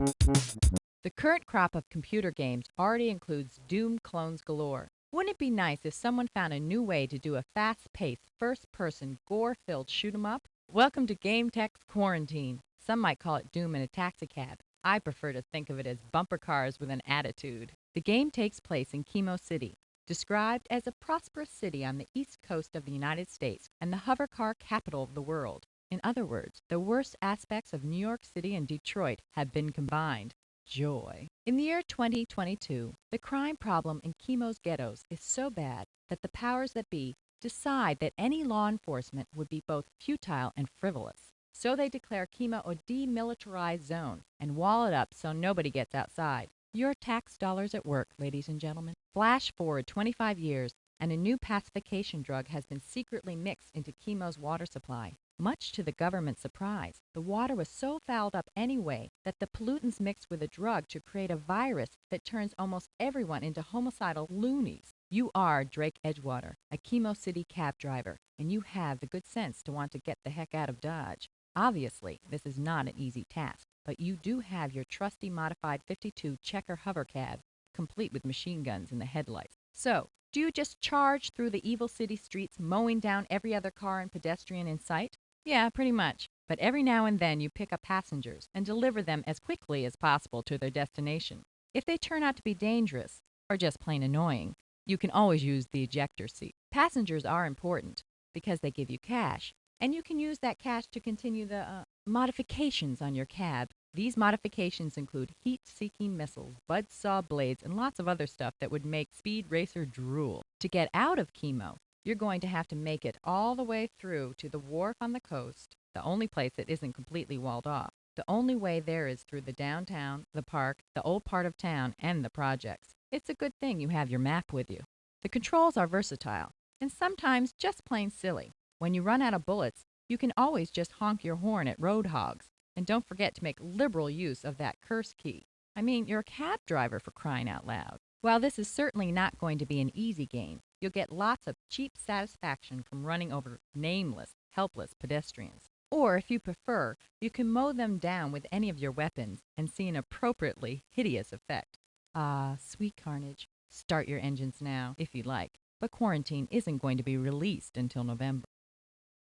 The current crop of computer games already includes Doom clones galore. Wouldn't it be nice if someone found a new way to do a fast-paced, first-person, gore-filled shoot-'em up? Welcome to Game Tech's Quarantine. Some might call it Doom in a taxicab. I prefer to think of it as bumper cars with an attitude. The game takes place in Chemo City, described as a prosperous city on the east coast of the United States and the hover car capital of the world. In other words, the worst aspects of New York City and Detroit have been combined. Joy. In the year 2022, the crime problem in Chemo's ghettos is so bad that the powers that be decide that any law enforcement would be both futile and frivolous. So they declare Chemo a demilitarized zone and wall it up so nobody gets outside. Your tax dollars at work, ladies and gentlemen. Flash forward 25 years, and a new pacification drug has been secretly mixed into Chemo's water supply. Much to the government's surprise, the water was so fouled up anyway that the pollutants mixed with a drug to create a virus that turns almost everyone into homicidal loonies. You are Drake Edgewater, a Chemo City cab driver, and you have the good sense to want to get the heck out of Dodge. Obviously, this is not an easy task, but you do have your trusty modified 52 checker hover cab, complete with machine guns in the headlights. So, do you just charge through the evil city streets, mowing down every other car and pedestrian in sight? Yeah, pretty much. But every now and then you pick up passengers and deliver them as quickly as possible to their destination. If they turn out to be dangerous, or just plain annoying, you can always use the ejector seat. Passengers are important because they give you cash, and you can use that cash to continue the modifications on your cab. These modifications include heat-seeking missiles, buzzsaw blades, and lots of other stuff that would make Speed Racer drool. To get out of Chemo, you're going to have to make it all the way through to the wharf on the coast, the only place that isn't completely walled off. The only way there is through the downtown, the park, the old part of town, and the projects. It's a good thing you have your map with you. The controls are versatile, and sometimes just plain silly. When you run out of bullets, you can always just honk your horn at road hogs. And don't forget to make liberal use of that curse key. I mean, you're a cab driver, for crying out loud. While this is certainly not going to be an easy game, you'll get lots of cheap satisfaction from running over nameless, helpless pedestrians. Or, if you prefer, you can mow them down with any of your weapons and see an appropriately hideous effect. Ah, sweet carnage. Start your engines now, if you like. But Quarantine isn't going to be released until November.